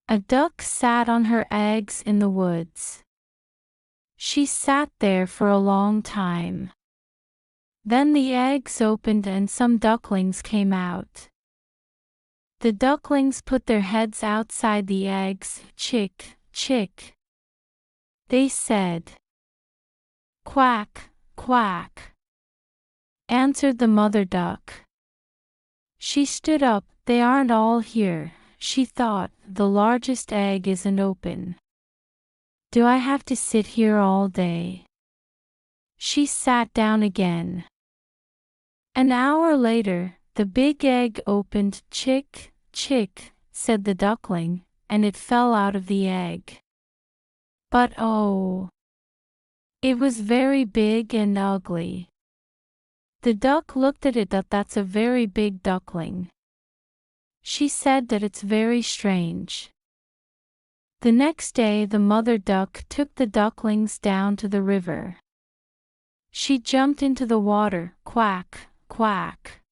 A duck sat on her eggs in the woods. She sat there for a long time. Then the eggs opened and some ducklings came out. The ducklings put their heads outside the eggs. Chick, chick. They said. Quack, quack, answered the mother duck. She stood up. They aren't all here, she thought. The largest egg isn't open. Do I have to sit here all day? She sat down again. An hour later, the big egg opened. Chick, chick, said the duckling, and it fell out of the egg. But oh! It was very big and ugly. The duck looked at it. That's a very big duckling. She said that it's very strange. The next day the mother duck took the ducklings down to the river. She jumped into the water. Quack, quack.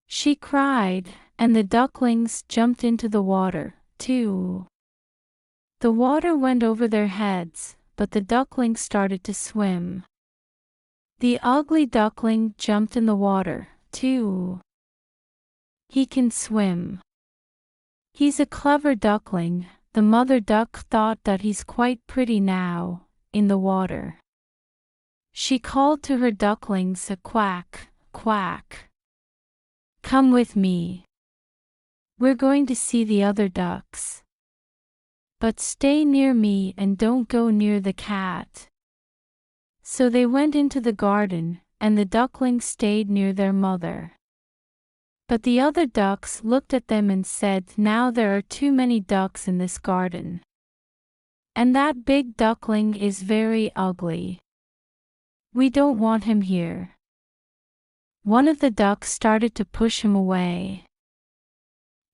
She cried, and the ducklings jumped into the water, too. The water went over their heads, but the ducklings started to swim. The ugly duckling jumped in the water, too. He can swim. He's a clever duckling. The mother duck thought that he's quite pretty now, in the water. She called to her ducklings. Quack, quack. Come with me. We're going to see the other ducks. But stay near me and don't go near the cat. So they went into the garden, and the ducklings stayed near their mother. But the other ducks looked at them and said, now there are too many ducks in this garden. And that big duckling is very ugly. We don't want him here. One of the ducks started to push him away.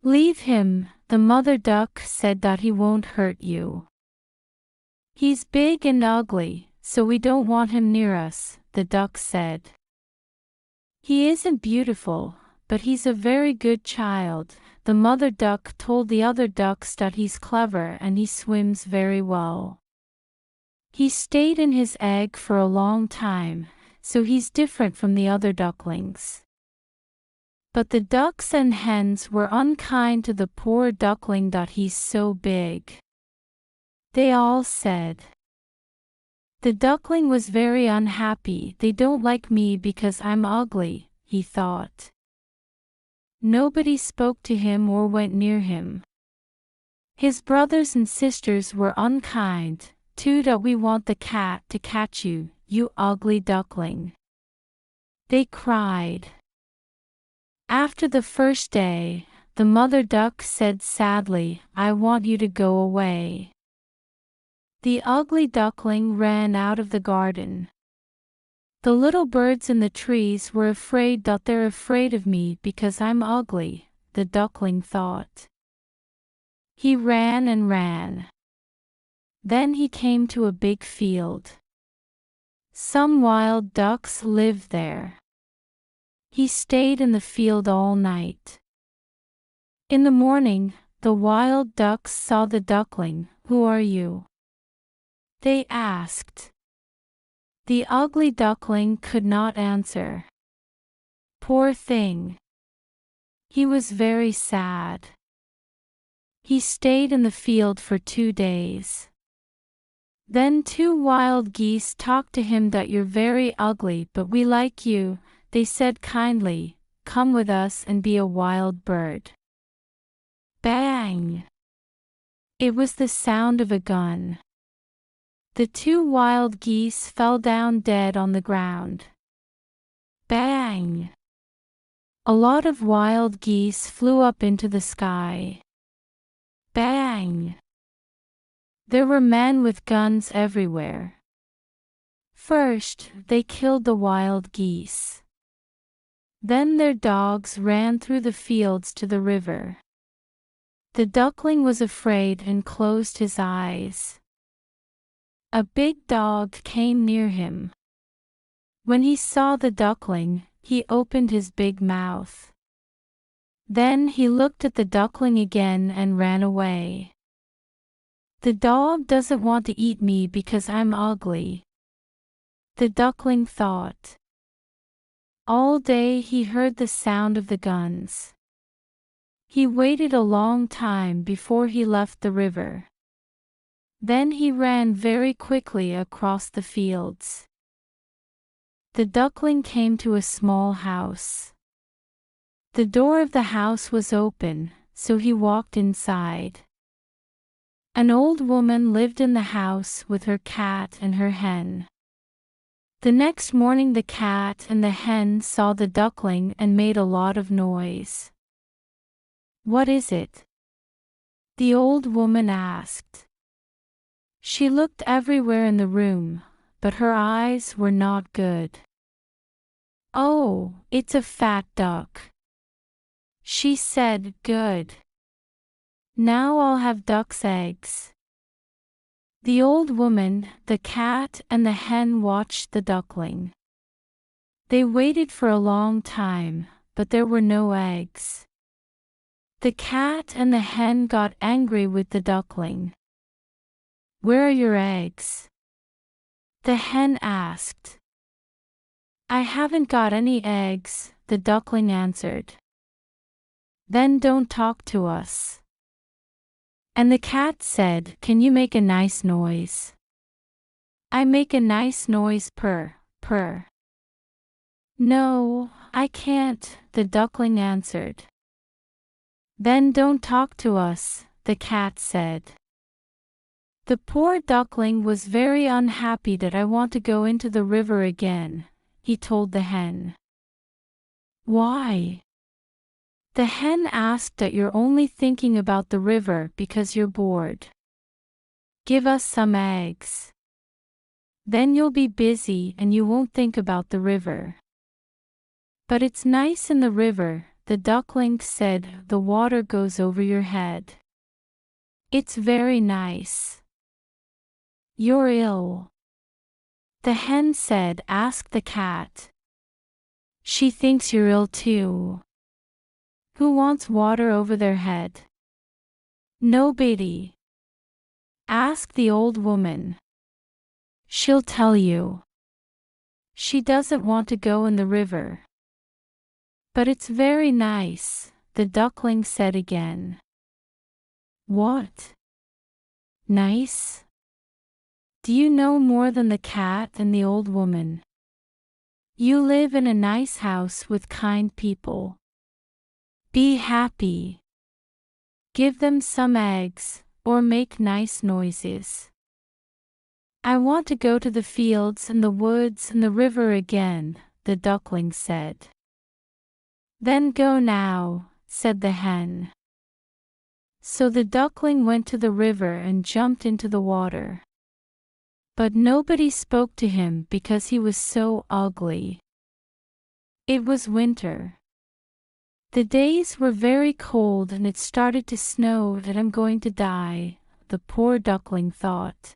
Leave him, the mother duck said, that he won't hurt you. He's big and ugly, so we don't want him near us, the duck said. He isn't beautiful, but he's a very good child. The mother duck told the other ducks that he's clever and he swims very well. He stayed in his egg for a long time, so he's different from the other ducklings. But the ducks and hens were unkind to the poor duckling that he's so big. They all said. The duckling was very unhappy. They don't like me because I'm ugly, he thought. Nobody spoke to him or went near him. His brothers and sisters were unkind, too. That we want the cat to catch you, you ugly duckling. They cried. After the first day, the mother duck said sadly, I want you to go away. The ugly duckling ran out of the garden. The little birds in the trees were afraid. That they're afraid of me because I'm ugly, the duckling thought. He ran and ran. Then he came to a big field. Some wild ducks lived there. He stayed in the field all night. In the morning, the wild ducks saw the duckling. Who are you? They asked. The ugly duckling could not answer. Poor thing. He was very sad. He stayed in the field for 2 days. Then 2 wild geese talked to him. That you're very ugly, but we like you, they said kindly. Come with us and be a wild bird. Bang! It was the sound of a gun. The 2 wild geese fell down dead on the ground. Bang! A lot of wild geese flew up into the sky. Bang! There were men with guns everywhere. First, they killed the wild geese. Then their dogs ran through the fields to the river. The duckling was afraid and closed his eyes. A big dog came near him. When he saw the duckling, he opened his big mouth. Then he looked at the duckling again and ran away. The dog doesn't want to eat me because I'm ugly, the duckling thought. All day he heard the sound of the guns. He waited a long time before he left the river. Then he ran very quickly across the fields. The duckling came to a small house. The door of the house was open, so he walked inside. An old woman lived in the house with her cat and her hen. The next morning the cat and the hen saw the duckling and made a lot of noise. "What is it?" the old woman asked. She looked everywhere in the room, but her eyes were not good. "Oh, it's a fat duck," she said. "Good. Now I'll have duck's eggs." The old woman, the cat, and the hen watched the duckling. They waited for a long time, but there were no eggs. The cat and the hen got angry with the duckling. "Where are your eggs?" the hen asked. "I haven't got any eggs," the duckling answered. "Then don't talk to us." And the cat said, "Can you make a nice noise?" "I make a nice noise, purr, purr." "No, I can't," the duckling answered. "Then don't talk to us," the cat said. The poor duckling was very unhappy. "That I want to go into the river again," he told the hen. "Why?" the hen asked. "That you're only thinking about the river because you're bored. Give us some eggs. Then you'll be busy and you won't think about the river." "But it's nice in the river," the duckling said. "The water goes over your head. It's very nice." "You're ill," the hen said. "Ask the cat. She thinks you're ill too." "Who wants water over their head?" "Nobody. Ask the old woman. She'll tell you. She doesn't want to go in the river." "But it's very nice," the duckling said again. "What? Nice? Do you know more than the cat and the old woman? You live in a nice house with kind people. Be happy. Give them some eggs, or make nice noises." "I want to go to the fields and the woods and the river again," the duckling said. "Then go now," said the hen. So the duckling went to the river and jumped into the water. But nobody spoke to him because he was so ugly. It was winter. The days were very cold and it started to snow. "That I'm going to die," the poor duckling thought.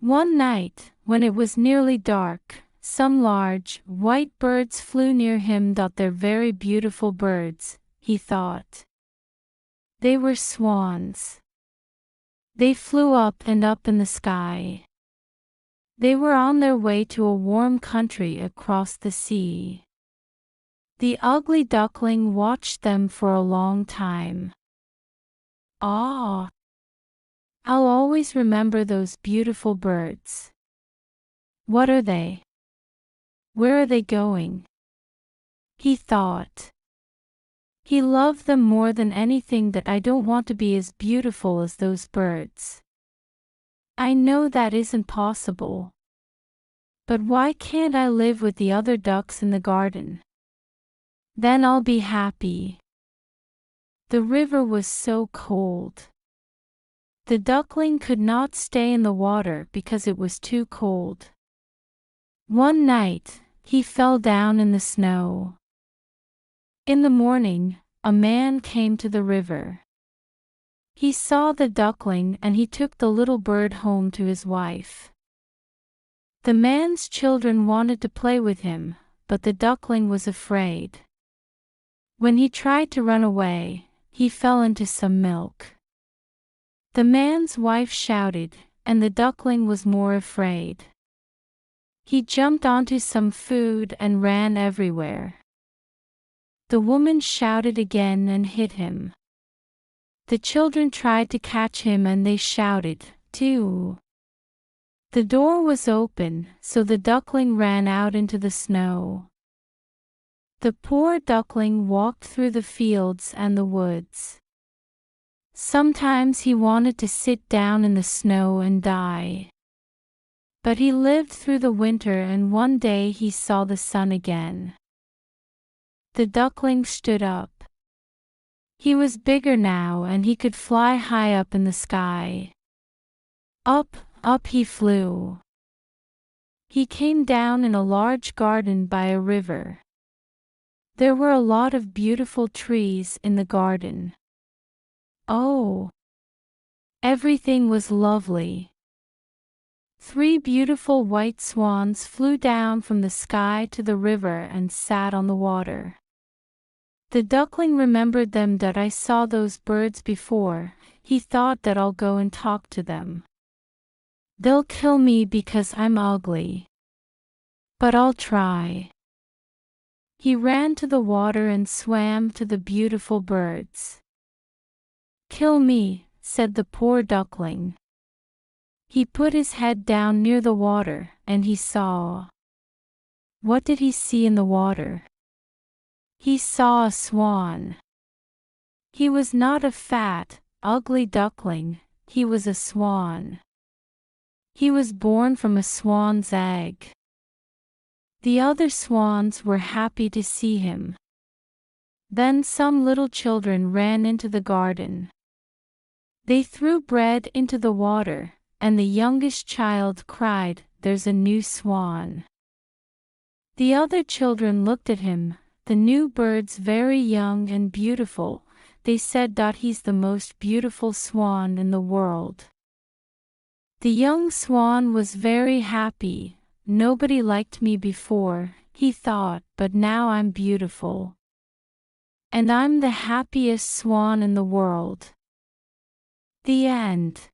One night, when it was nearly dark, some large, white birds flew near him. "They're very beautiful birds," he thought. They were swans. They flew up and up in the sky. They were on their way to a warm country across the sea. The ugly duckling watched them for a long time. "Ah, I'll always remember those beautiful birds. What are they? Where are they going?" he thought. He loved them more than anything. "That I don't want to be as beautiful as those birds. I know that isn't possible. But why can't I live with the other ducks in the garden? Then I'll be happy." The river was so cold. The duckling could not stay in the water because it was too cold. One night, he fell down in the snow. In the morning, a man came to the river. He saw the duckling and he took the little bird home to his wife. The man's children wanted to play with him, but the duckling was afraid. When he tried to run away, he fell into some milk. The man's wife shouted, and the duckling was more afraid. He jumped onto some food and ran everywhere. The woman shouted again and hit him. The children tried to catch him and they shouted, too. The door was open, so the duckling ran out into the snow. The poor duckling walked through the fields and the woods. Sometimes he wanted to sit down in the snow and die. But he lived through the winter and one day he saw the sun again. The duckling stood up. He was bigger now and he could fly high up in the sky. Up, up he flew. He came down in a large garden by a river. There were a lot of beautiful trees in the garden. Oh! Everything was lovely. 3 beautiful white swans flew down from the sky to the river and sat on the water. The duckling remembered them that I saw those birds before. He thought that I'll go and talk to them. They'll kill me because I'm ugly. But I'll try. He ran to the water and swam to the beautiful birds. Kill me, said the poor duckling. He put his head down near the water, and he saw. What did he see in the water? He saw a swan. He was not a fat, ugly duckling, he was a swan. He was born from a swan's egg. The other swans were happy to see him. Then some little children ran into the garden. They threw bread into the water, and the youngest child cried, "There's a new swan." The other children looked at him, the new bird's very young and beautiful. They said that he's the most beautiful swan in the world. The young swan was very happy. Nobody liked me before, he thought, but now I'm beautiful. And I'm the happiest swan in the world. The end.